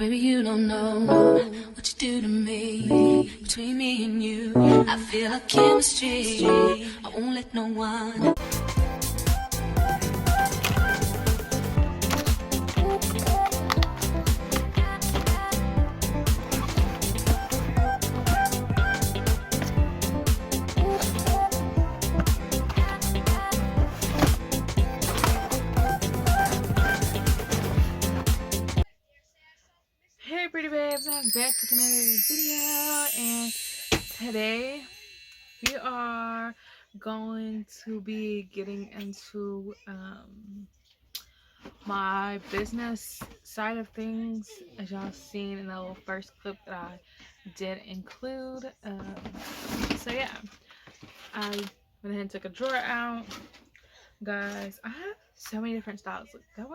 Baby, you don't know what you do to me. Between me and you, I feel like chemistry. I won't let no one. Hey pretty babes, I'm back with another video, and today we are going to be getting into my business side of things, as y'all seen in the little first clip that I did include. So yeah, I went ahead and took a drawer out. Guys, I have so many different styles. Look, that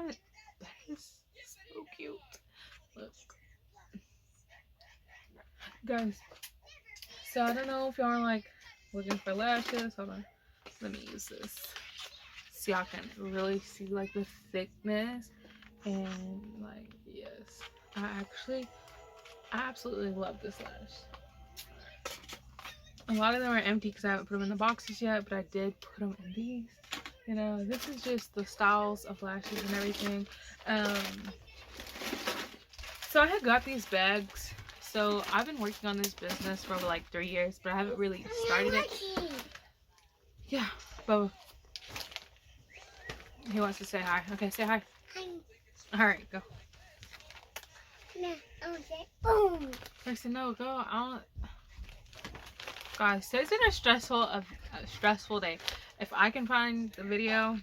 is so cute. Look. Guys, so I don't know if y'all are like looking for lashes. Hold on, let me use this so y'all can really see like the thickness. And like, yes, I absolutely love this lash. A lot of them are empty because I haven't put them in the boxes yet, but I did put them in these. You know, this is just the styles of lashes and everything. So I had got these bags. So I've been working on this business for like 3 years, but I haven't really started it. Yeah, Bubba. He wants to say hi. Okay, say hi. Hi. Alright, go. No, I want to say boom. I said no, go. I don't. Guys, today's been a stressful day. If I can find the video,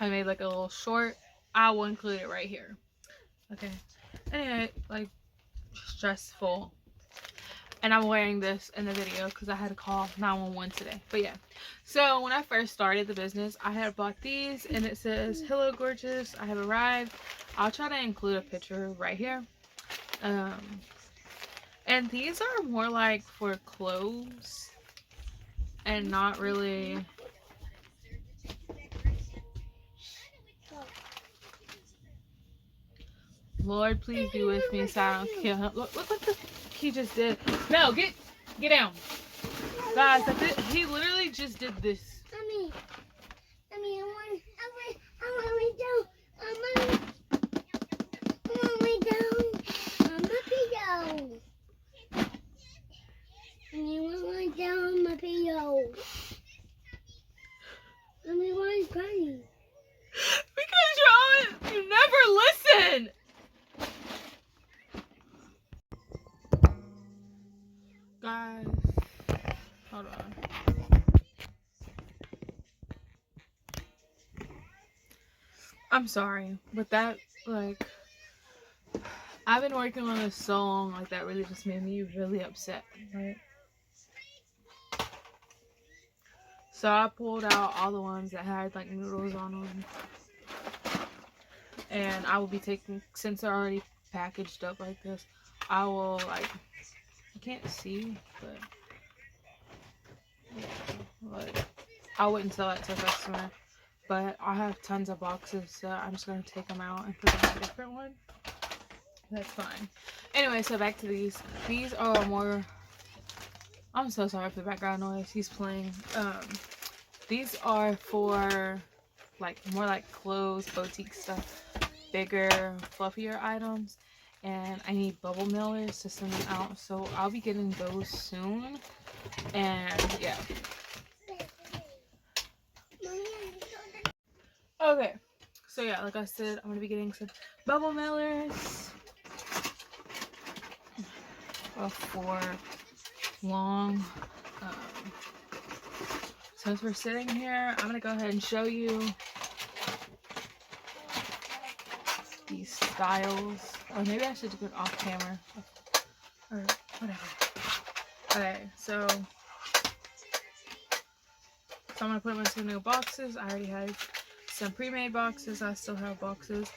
I made like a little short. I will include it right here. Okay. Anyway, like stressful. And I'm wearing this in the video because I had to call 911 today. But yeah, so when I first started the business, I had bought these and it says, "Hello gorgeous, I have arrived." I'll try to include a picture right here. And these are more like for clothes and not really. Lord, please be with me so I don't kill him. Look what he just did. No, get down. Guys, he literally just did this. Mommy, I want me down. I want me down. On my pillow. Mommy, I want me down on my pillow. Mommy, why are you crying? Because you never listen. Guys, hold on. I'm sorry, but that, like, I've been working on this so long, like, that really just made me really upset, right? So I pulled out all the ones that had, like, noodles on them. And I will be taking, since they're already packaged up like this, I will, like, I can't see, but, yeah, like, I wouldn't sell it to a customer. But I have tons of boxes, so I'm just going to take them out and put them in a different one. That's fine. Anyway, so back to these. These are more... I'm so sorry for the background noise. He's playing. These are for, like, more like clothes, boutique stuff. Bigger, fluffier items. And I need bubble mailers to send them out. So I'll be getting those soon. And, yeah. Okay, so yeah, like I said, I'm gonna be getting some bubble mailers before long. Since we're sitting here, I'm gonna go ahead and show you these styles. Or maybe I should do it off camera, or whatever. Okay, so I'm gonna put them into new boxes. I already have some pre-made boxes. I still have boxes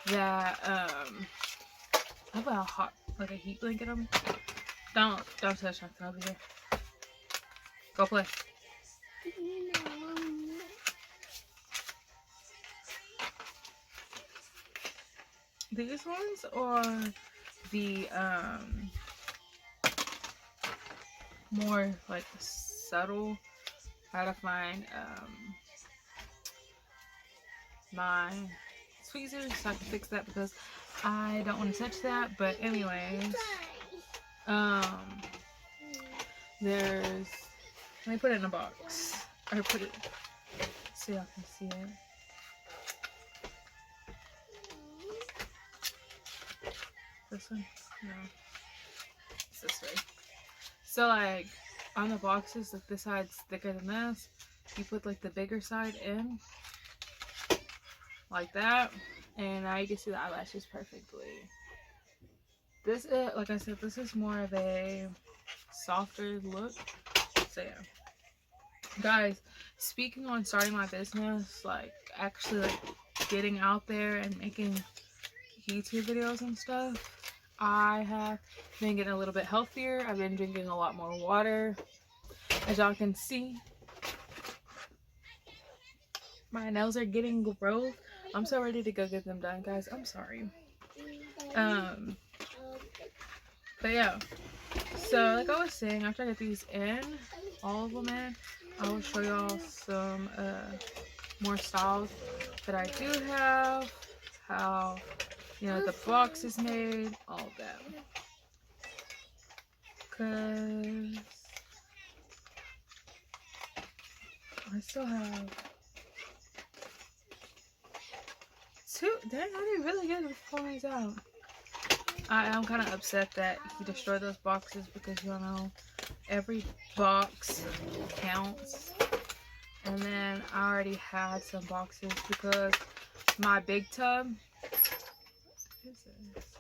that I put a hot, like a heat blanket on them. Don't touch nothing over here. Go play. These ones are the more like subtle. I gotta find my tweezers so I can fix that because I don't want to touch that. But anyways, there's, let me put it in a box or put it so y'all can see it. This one? No. It's this way. So like on the boxes, like this side's thicker than this. You put like the bigger side in like that, and now you can see the eyelashes perfectly. This is, like I said, this is more of a softer look. So yeah, guys, speaking on starting my business, like actually like getting out there and making YouTube videos and stuff, I have been getting a little bit healthier. I've been drinking a lot more water. As y'all can see, my nails are getting growth. I'm so ready to go get them done, guys. I'm sorry. But yeah, so like I was saying, after I get these in, all of them in, I will show y'all some more styles that I do have, how, you know, the box is made, all of that. Cause I still have two. Dang, I did really good with pulling these out. I am kind of upset that he destroyed those boxes because, you know, every box counts. And then I already had some boxes because my big tub, what is this?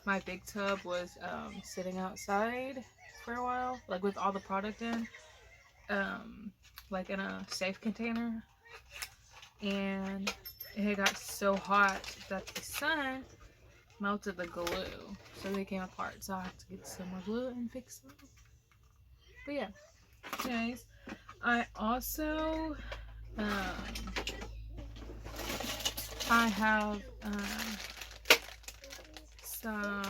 My big tub was sitting outside for a while, like with all the product in, like in a safe container. And it had got so hot that the sun melted the glue, so they came apart. So I have to get some more glue and fix them. But yeah, anyways, I also I have some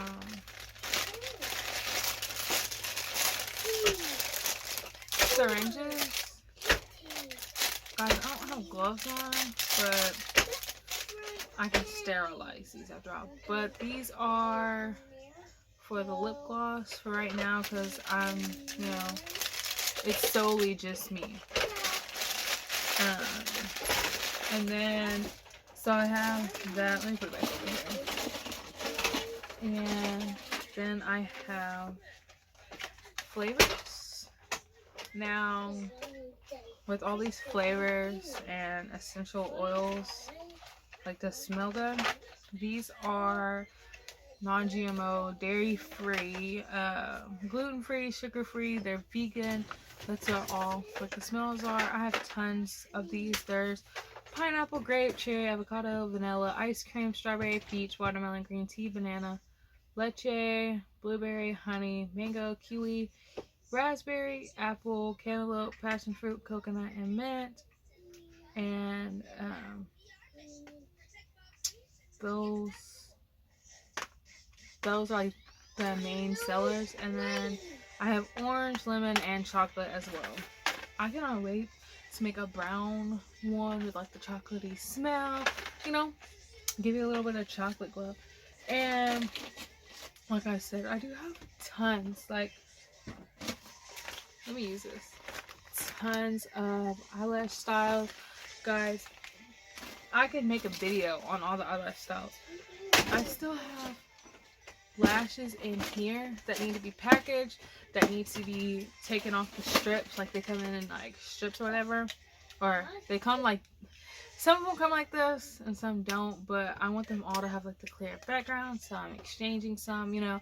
syringes. Guys, I don't have gloves on, but I can sterilize these after all. But these are for the lip gloss for right now because I'm, you know, it's solely just me. And then, so I have that. Let me put it back over here. And then I have flavors. Now, with all these flavors and essential oils, like the smell good, these are non-GMO, dairy-free, gluten-free, sugar-free. They're vegan. That's all what the smells are. I have tons of these. There's pineapple, grape, cherry, avocado, vanilla, ice cream, strawberry, peach, watermelon, green tea, banana, leche, blueberry, honey, mango, kiwi, raspberry, apple, cantaloupe, passion fruit, coconut, and mint. And those are like the main sellers. And then I have orange, lemon, and chocolate as well. I cannot wait to make a brown one with like the chocolatey smell, you know, give you a little bit of chocolate glow. And like I said, I do have tons, like, let me use this, tons of eyelash styles. Guys, I could make a video on all the eyelash styles. I still have lashes in here that need to be packaged, that needs to be taken off the strips, like they come in like strips or whatever, or they come like, some of them come like this and some don't, but I want them all to have like the clear background, so I'm exchanging some, you know.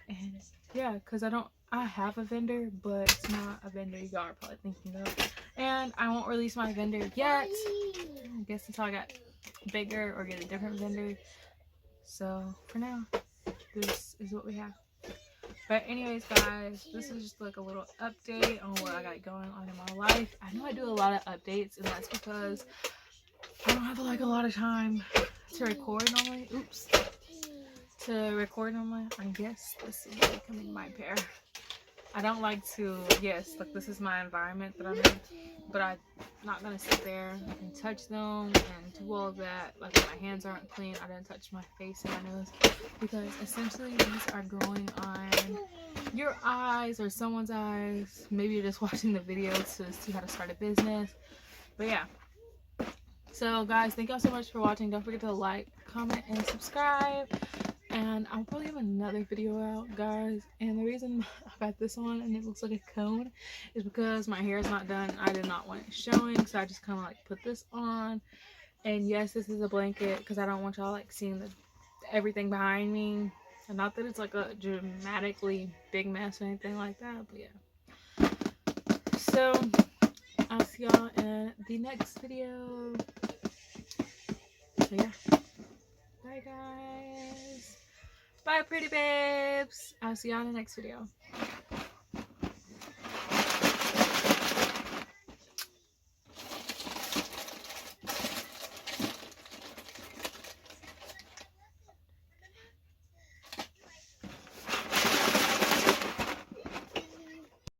And yeah, because I have a vendor, but it's not a vendor y'all are probably thinking of, and I won't release my vendor yet, I guess until I got bigger or get a different vendor. So for now, this is what we have. But anyways, guys, this is just like a little update on what I got going on in my life. I know I do a lot of updates, and that's because I don't have like a lot of time to record normally. Oops. to record on my, I guess this is becoming my pair. I don't like to, yes, like this is my environment that I'm in, but I'm not gonna sit there and touch them and do all of that. Like when my hands aren't clean, I don't touch my face and my nose, because essentially these are going on your eyes or someone's eyes. Maybe you're just watching the video to see how to start a business. But yeah. So guys, thank y'all so much for watching. Don't forget to like, comment, and subscribe. And I'll probably have another video out, guys. And the reason I got this on and it looks like a cone is because my hair is not done. I did not want it showing, so I just kind of like put this on. And yes, this is a blanket because I don't want y'all like seeing everything behind me. And not that it's like a dramatically big mess or anything like that, but yeah. So I'll see y'all in the next video. So yeah. Bye guys. Bye pretty babes. I'll see y'all in the next video.